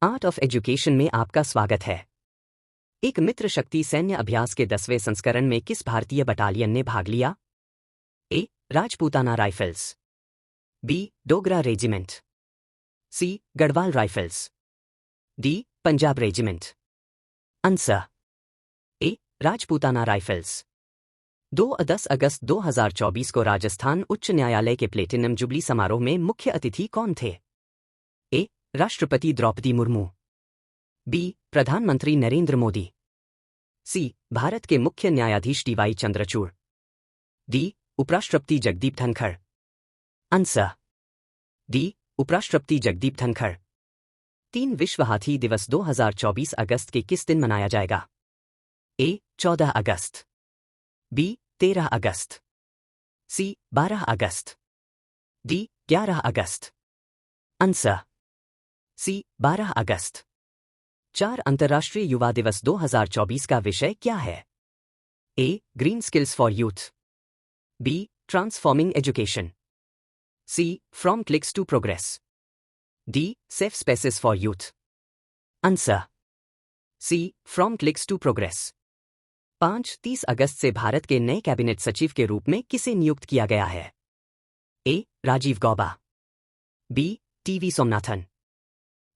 Art of education में आपका स्वागत है। एक मित्र शक्ति सैन्य अभ्यास के 10वें संस्करण में किस भारतीय बटालियन ने भाग लिया? A. Rajputana rifles, B. Dogra regiment, C. Garhwal rifles, D. Punjab regiment. Answer A. Rajputana rifles. 10 अगस्त 2024 को राजस्थान उच्च न्यायालय के प्लेटिनम जुबली समारोह में मुख्य अतिथि कौन थे? ए. राष्ट्रपति द्रौपदी मुर्मू, बी. प्रधानमंत्री नरेंद्र मोदी, सी. भारत के मुख्य न्यायाधीश डी.वाई. चंद्रचूड़, डी. उपराष्ट्रपति जगदीप धनखड़। Answer D. उपराष्ट्रपति जगदीप धनखड़। 3 विश्व हाथी दिवस 2024 अगस्त के किस दिन मनाया जाएगा? ए. 14 अगस्त, बी. 13 अगस्त, सी. 12 अगस्त, डी. 11 अगस्त। Answer C. 12 अगस्त। 4 अंतर्राष्ट्रीय युवा दिवस 2024 का विषय क्या है? A. Green skills for youth, B. Transforming education, C. From clicks to progress, D. Safe spaces for youth. Answer C. From clicks to progress. 30 अगस्त से भारत के नए कैबिनेट सचिव के रूप में किसे नियुक्त किया गया है? A. Rajiv Gauba, B. T V. Somanathan,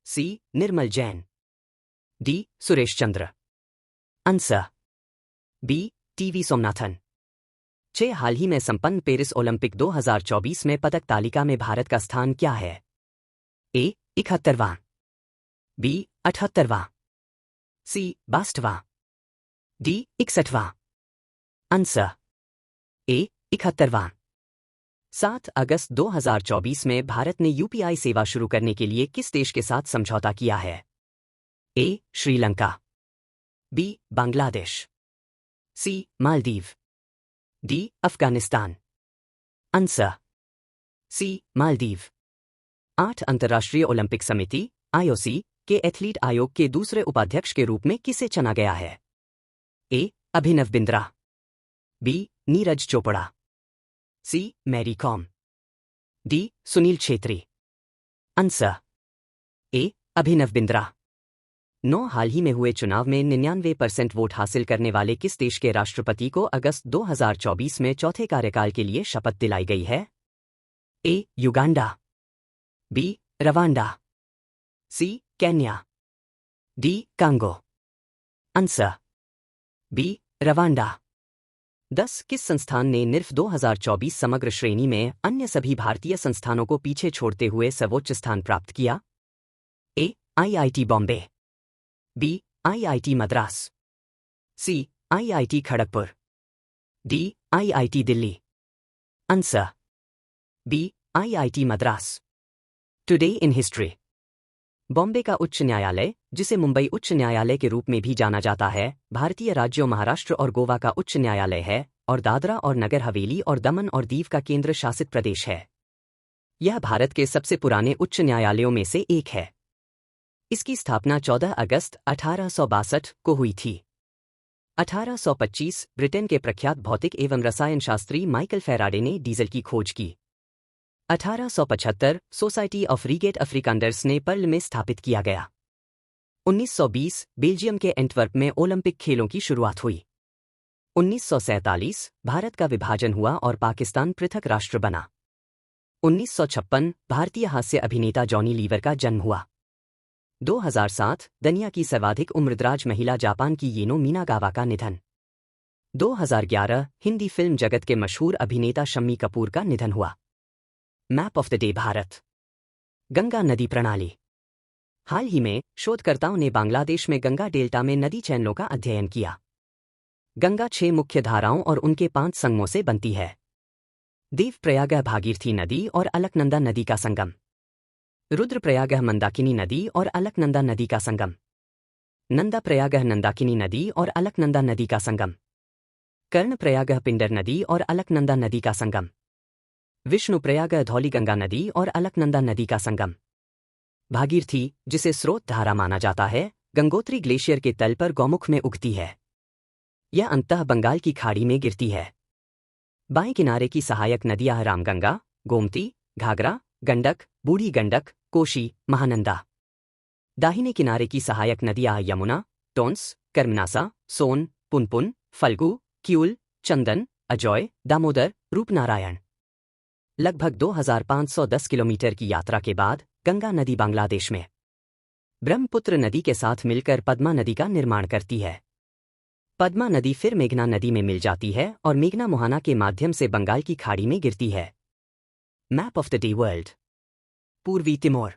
C. Nirmal Jain, D. Suresh Chandra. Answer B. T V. Somanathan. 6 हाल ही में संपन्न पेरिस ओलंपिक 2024 में पदक तालिका में भारत का स्थान क्या है? ए. 71वां, बी. 78वां, सी. 62वां, डी. 61वां। Answer A. 71वां। 7 अगस्त 2024 में भारत ने यूपीआई सेवा शुरू करने के लिए किस देश के साथ समझौता किया है? A. Sri Lanka, B. Bangladesh, C. Maldives, D. Afghanistan. Answer C. Maldives. 8 अंतर्राष्ट्रीय ओलंपिक समिति (आईओसी) के एथलीट आयोग के दूसरे उपाध्यक्ष के रूप में किसे चुना गया है? A. Abhinav Bindra, B. Neeraj Chopra, C. Mary Kom, D. Sunil Chhetri. Answer A. Abhinav Bindra. 9 हाल ही में हुए चुनाव में 99% वोट हासिल करने वाले किस देश के राष्ट्रपति को अगस्त 2024 में चौथे कार्यकाल के लिए शपथ दिलाई गई है? A. Uganda, B. Rwanda, C. Kenya, D. Congo. Answer B. Rwanda. 10 किस संस्थान ने निर्फ 2024 समग्र श्रेणी में अन्य सभी भारतीय संस्थानों को पीछे छोड़ते हुए सर्वोच्च स्थान प्राप्त किया? A. IIT Bombay, B. IIT Madras, C. IIT Kharagpur, D. IIT Delhi. Answer B. IIT Madras. Today in history. Bombay का उच्च न्यायालय, जिसे मुंबई उच्च न्यायालय के रूप में भी जाना जाता है, भारतीय राज्यों महाराष्ट्र और गोवा का उच्च न्यायालय है और दादरा और नगर हवेली और दमन और दीव का केंद्र शासित प्रदेश है। यह भारत के सबसे पुराने उच्च न्यायालयों में से एक है। इसकी स्थापना 14 अगस्त 1862 को हुई थी। 1825 ब्रिटेन के प्रख्यात भौतिक एवं रसायन शास्त्री माइकल फेराडे ने डीजल की खोज की। 1875 सोसाइटी ऑफ रीगेट अफ्रीकांडर्स ने पर्ल में स्थापित किया गया। 1920 बेल्जियम के एंटवर्प में ओलंपिक खेलों की शुरुआत हुई। 1947 भारत का विभाजन हुआ और पाकिस्तान पृथक राष्ट्र बना। 1956 भारतीय हास्य अभिनेता जॉनी लीवर का जन्म हुआ। 2007 दुनिया की सर्वाधिक उम्रदराज महिला जापान की येनो मिनागावा का निधन। 2011 हिंदी फिल्म जगत के मशहूर अभिनेता शम्मी कपूर का निधन हुआ। Map of the day Bharat. Ganga नदी प्रणाली। हाल ही में शोधकर्ताओं ने बांग्लादेश में गंगा डेल्टा में नदी चैनलों का अध्ययन किया। गंगा 6 मुख्य धाराओं और उनके 5 संगमों से बनती है। देवप्रयाग भागीरथी नदी और अलकनंदा नदी का संगम। रुद्रप्रयाग मंदाकिनी नदी और अलकनंदा नदी का संगम। नंदाप्रयाग नंदाकिनी नदी और अलकनंदा नदी का संगम। कर्णप्रयाग पिंडर नदी और अलकनंदा नदी का संगम। विष्णुप्रयाग धौलीगंगा नदी और अलकनंदा नदी का संगम। भागीरथी, जिसे स्रोत धारा माना जाता है, गंगोत्री ग्लेशियर के तल पर गौमुख में उगती है। यह अंततः बंगाल की खाड़ी में गिरती है। बाएं किनारे की सहायक नदियां रामगंगा, गोमती, घाघरा, गंडक, बूढ़ी गंडक, कोशी, महानंदा। दाहिने किनारे की सहायक नदियां यमुना, टोंस, कर्मनासा, सोन, पुनपुन, फल्गु, क्यूल, चंदन, अजोय, दामोदर, रूपनारायण। लगभग 2510 किलोमीटर की यात्रा के बाद गंगा नदी बांग्लादेश में ब्रह्मपुत्र नदी के साथ मिलकर पद्मा नदी का निर्माण करती है। पद्मा नदी फिर मेघना नदी में मिल जाती है और मेघना मोहाना के माध्यम से बंगाल की खाड़ी में गिरती है। Map of the day world. पूर्वी तिमोर।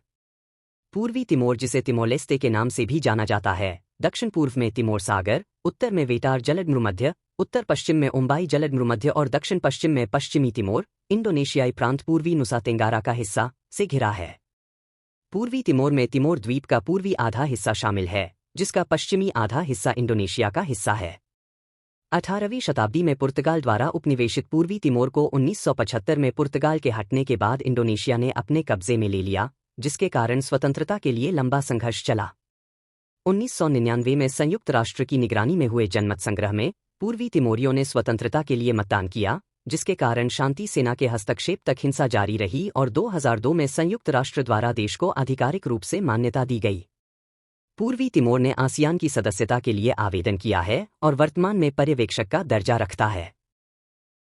पूर्वी तिमोर, जिसे तिमोर लेस्ते के नाम से भी जाना जाता है, दक्षिण पूर्व में तिमोर सागर, उत्तर में वेटार जलदमृमध्य, उत्तर पश्चिम में ओम्बाई जलदमृमध्य और दक्षिण पश्चिम में पश्चिमी तिमोर, इंडोनेशियाई प्रांत पूर्वी नुसा तेंगारा का हिस्सा से घिरा है। पूर्वी तिमोर में तिमोर द्वीप का पूर्वी आधा हिस्सा शामिल है, जिसका पश्चिमी आधा हिस्सा इंडोनेशिया का हिस्सा है। 18वीं शताब्दी में पुर्तगाल द्वारा उपनिवेशित पूर्वी तिमोर को 1975 में पुर्तगाल के हटने के बाद इंडोनेशिया ने अपने कब्जे में ले लिया, जिसके कारण स्वतंत्रता के लिए लंबा संघर्ष चला। 1999 में संयुक्त राष्ट्र की निगरानी में हुए जनमत संग्रह में पूर्वी तिमोरियों ने स्वतंत्रता के लिए मतदान किया, जिसके कारण शांति सेना के हस्तक्षेप तक हिंसा जारी रही और 2002 में संयुक्त राष्ट्र द्वारा देश को आधिकारिक रूप से मान्यता दी गई। पूर्वी तिमोर ने आसियान की सदस्यता के लिए आवेदन किया है और वर्तमान में पर्यवेक्षक का दर्जा रखता है।